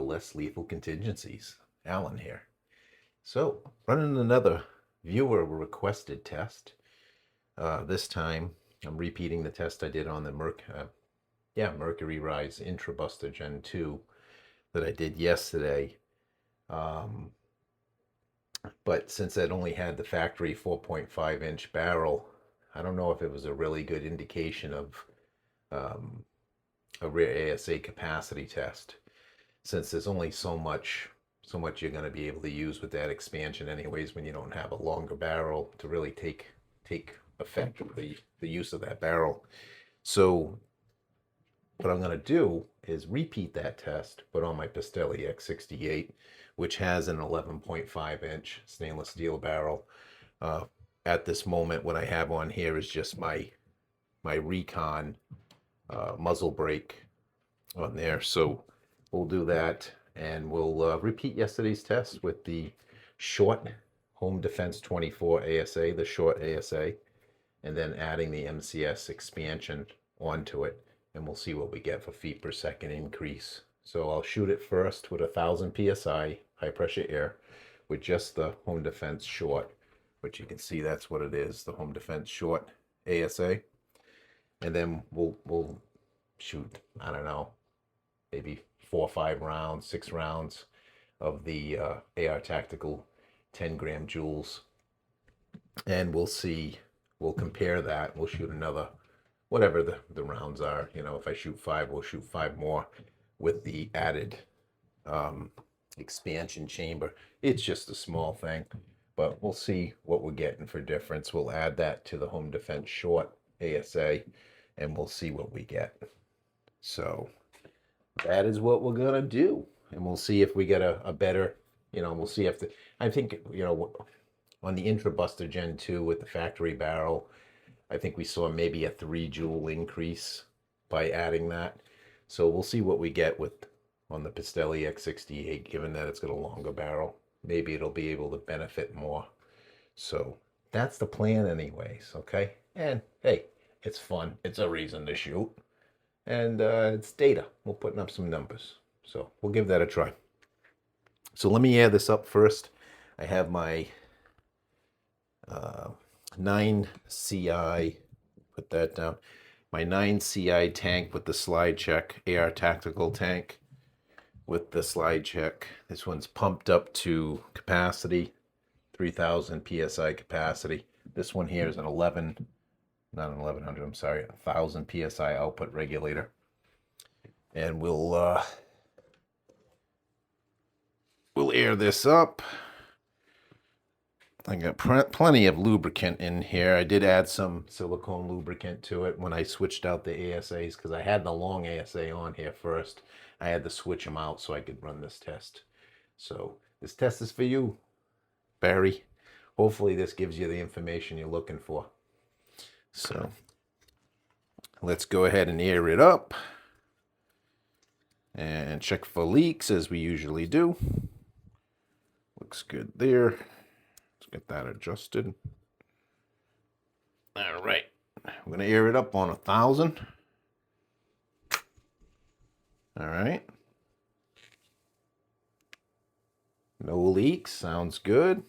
to less lethal contingencies. Alan here. So, running another viewer requested test. This time, I'm repeating the test I did on the Mercury Rise Intrabuster Gen 2 that I did yesterday. But since it only had the factory 4.5 inch barrel, I don't know if it was a really good indication of a rear ASA capacity test, since there's only so much you're going to be able to use with that expansion anyways when you don't have a longer barrel to really take effect of the use of that barrel. So what I'm going to do is repeat that test, but on my Pistelle X-68, which has an 11.5 inch stainless steel barrel. At this moment, what I have on here is just my Recon muzzle brake on there. So we'll do that, and we'll repeat yesterday's test with the short Home Defense 24 ASA, the short ASA, and then adding the MCS expansion onto it, and we'll see what we get for feet per second increase. So I'll shoot it first with 1,000 psi high pressure air with just the Home Defense short, which you can see that's what it is, the Home Defense short ASA. And then we'll shoot, I don't know, maybe 4 or 5 rounds, 6 rounds of the AR Tactical 10-gram Joules, and we'll see, we'll compare that. We'll shoot another, whatever the rounds are. You know, if I shoot 5, we'll shoot 5 more with the added expansion chamber. It's just a small thing, but we'll see what we're getting for difference. We'll add that to the Home Defense short ASA, and we'll see what we get. So that is what we're gonna do, and we'll see if we get a better, you know, we'll see if I think, you know, on the Intrabuster Gen 2 with the factory barrel, I think we saw maybe a 3 joule increase by adding that. So we'll see what we get with on the Pistelle X-68, given that it's got a longer barrel. Maybe it'll be able to benefit more. So that's the plan anyways, okay? And hey, it's fun. It's a reason to shoot. And it's data. We're putting up some numbers. So we'll give that a try. So let me air this up first. I have my 9CI, put that down. My 9CI tank with the slide check, AR Tactical tank with the slide check. This one's pumped up to capacity, 3,000 PSI capacity. This one here is an 1100, I'm sorry, 1,000 PSI output regulator. And we'll air this up. I got plenty of lubricant in here. I did add some silicone lubricant to it when I switched out the ASAs, because I had the long ASA on here first. I had to switch them out so I could run this test. So this test is for you, Barry. Hopefully this gives you the information you're looking for. So let's go ahead and air it up and check for leaks as we usually do. Looks good there. Let's get that adjusted. All right, I'm gonna air it up on 1,000. All right. No leaks, sounds good.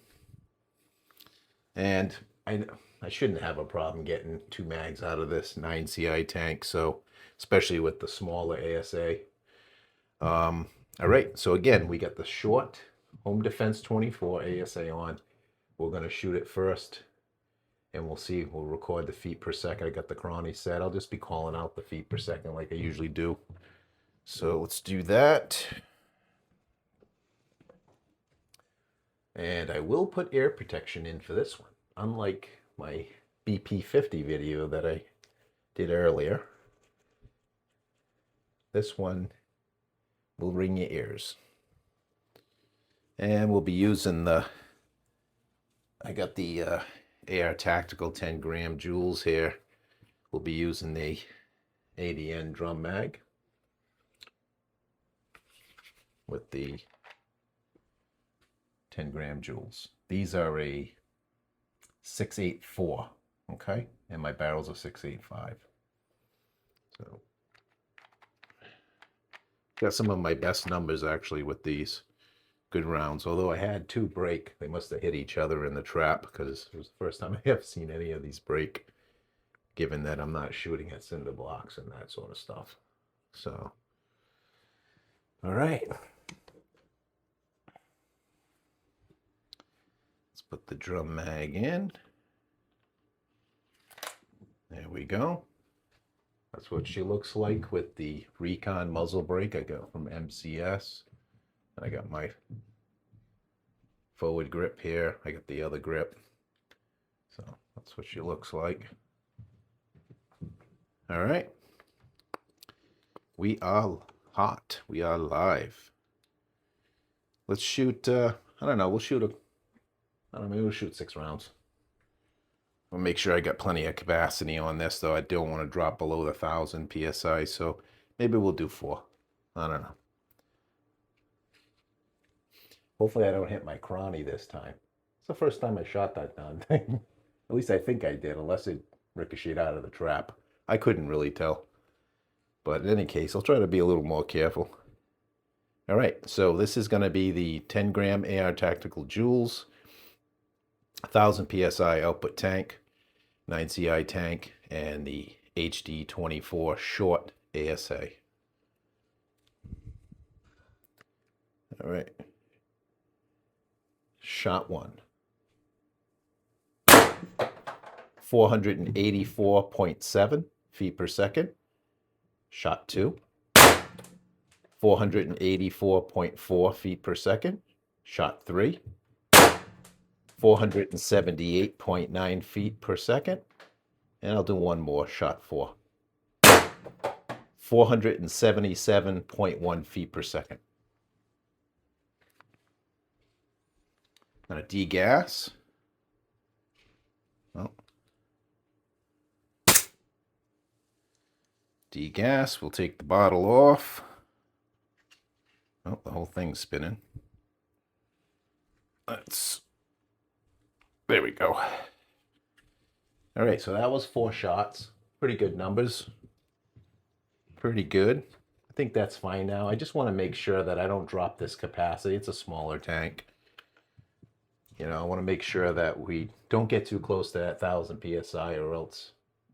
And I shouldn't have a problem getting 2 mags out of this 9CI tank, so especially with the smaller ASA. All right, so again, we got the short Home Defense 24 ASA on. We're gonna shoot it first, and we'll see, we'll record the feet per second. I got the chrony set. I'll just be calling out the feet per second like I usually do. So let's do that. And I will put air protection in for this one, unlike my BP50 video that I did earlier. This one will ring your ears. And we'll be using the, I got the AR Tactical 10-gram Joules here. We'll be using the ADN drum mag with the 10-gram Joules. These are a 684, okay? And my barrels are 685. So Got some of my best numbers actually with these. Good rounds. Although I had 2 break. They must have hit each other in the trap because it was the first time I have seen any of these break, given that I'm not shooting at cinder blocks and that sort of stuff. So, all right. Let's put the drum mag in. There we go. That's what she looks like with the Recon muzzle brake I got from MCS. And I got my forward grip here. I got the other grip. So that's what she looks like. All right. We are hot. We are live. Let's shoot, I don't know, maybe we'll shoot 6 rounds. I'll make sure I got plenty of capacity on this, though. I don't want to drop below the 1,000 PSI, so maybe we'll do 4. I don't know. Hopefully I don't hit my cranny this time. It's the first time I shot that darn thing. At least I think I did, unless it ricocheted out of the trap. I couldn't really tell. But in any case, I'll try to be a little more careful. All right, so this is going to be the 10-gram AR Tactical Joules, 1,000 PSI output tank, 9CI tank, and the HD24 short ASA. All right. Shot 1. 484.7 feet per second. Shot 2. 484.4 feet per second. Shot 3. 478.9 feet per second. And I'll do one more, shot 4. 477.1 feet per second. Gonna degas. Well, degas, we'll take the bottle off. Oh, the whole thing's spinning. There we go. All right, so that was 4 shots. Pretty good numbers. Pretty good. I think that's fine now. I just want to make sure that I don't drop this capacity. It's a smaller tank. You know, I want to make sure that we don't get too close to that 1,000 PSI or else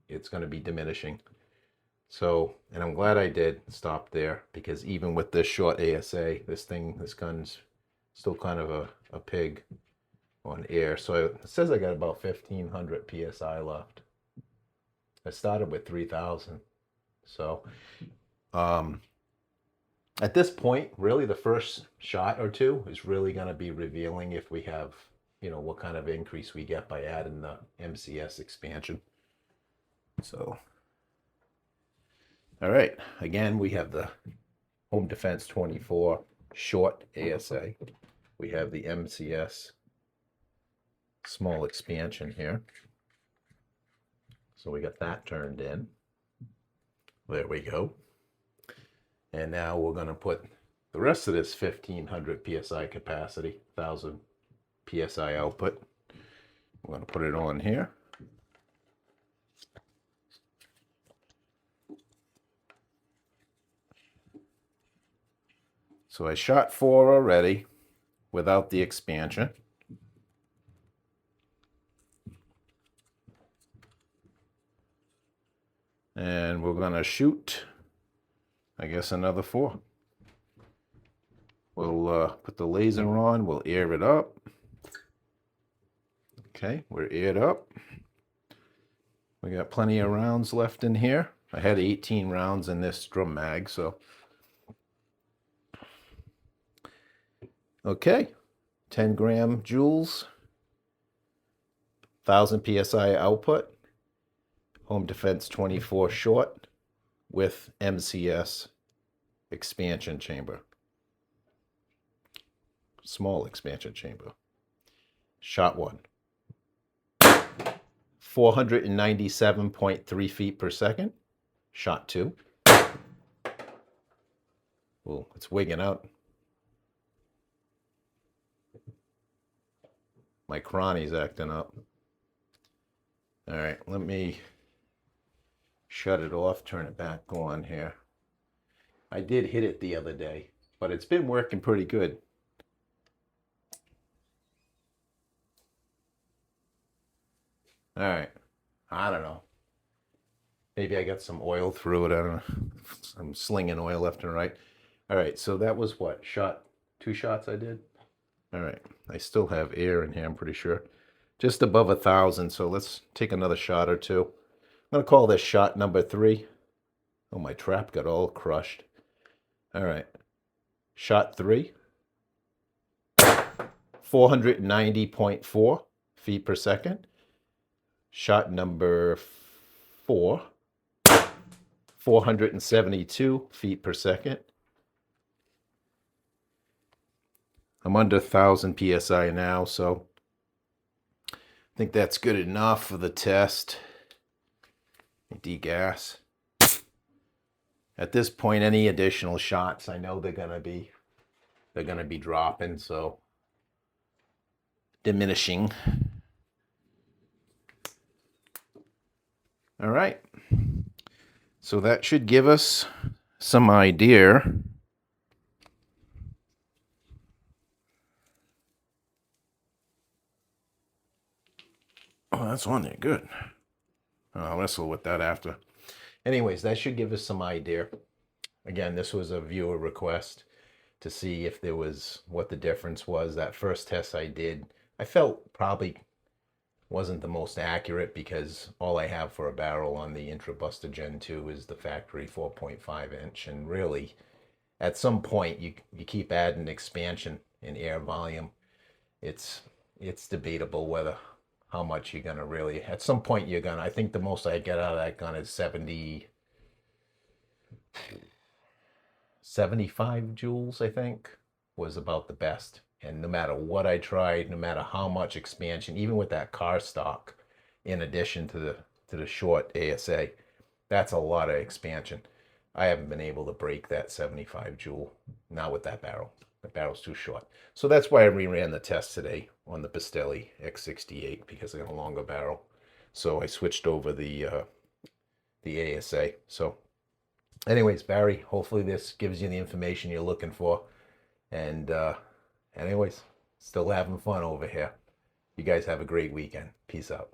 it's going to be diminishing. So, and I'm glad I did stop there, because even with this short ASA, this gun's still kind of a pig on air. So it says I got about 1,500 PSI left. I started with 3,000. So, at this point, really the first shot or 2 is really going to be revealing if we have, you know, what kind of increase we get by adding the MCS expansion. So, all right, again, we have the Home Defense 24 short ASA. We have the MCS small expansion here. So we got that turned in. There we go. And now we're going to put the rest of this 1,500 PSI capacity, 1,000 PSI output. We're going to put it on here. So I shot 4 already without the expansion. And we're going to shoot, I guess, another 4. We'll put the laser on. We'll air it up. Okay, we're aired up. We got plenty of rounds left in here. I had 18 rounds in this drum mag, so. Okay, 10-gram Joules, 1,000 PSI output, Home Defense 24 short with MCS expansion chamber. Small expansion chamber. Shot 1. 497.3 feet per second. Shot 2. Well, it's wigging out. My cranny's acting up. All right, let me shut it off, turn it back on here. I did hit it the other day, but it's been working pretty good. All right. I don't know. Maybe I got some oil through it. I don't know. I'm slinging oil left and right. All right. So that was what? Two shots I did? All right. I still have air in here, I'm pretty sure. Just above 1,000. So let's take another shot or two. I'm going to call this shot number 3. Oh, my trap got all crushed. All right. Shot 3. 490.4 feet per second. Shot number 4. 472 feet per second. I'm under 1,000 psi now, so I think that's good enough for the test. Degas. At this point, any additional shots, I know they're gonna be dropping, so diminishing. All right. So that should give us some idea. Oh, that's on there. Good. I'll wrestle with that after. Anyways, that should give us some idea. Again, this was a viewer request to see if there was, what the difference was. That first test I did, I felt probably wasn't the most accurate because all I have for a barrel on the Intrabuster Gen 2 is the factory 4.5 inch. And really, at some point, you keep adding expansion in air volume. It's debatable whether how much you're gonna really, at some point you're gonna, I think the most I get out of that gun is 75 joules, I think, was about the best. And no matter what I tried, no matter how much expansion, even with that car stock, in addition to the short ASA, that's a lot of expansion. I haven't been able to break that 75 joule, not with that barrel. The barrel's too short. So that's why I reran the test today on the Pistelle X-68 because I got a longer barrel. So I switched over the ASA. So anyways, Barry, hopefully this gives you the information you're looking for. And anyways, still having fun over here. You guys have a great weekend. Peace out.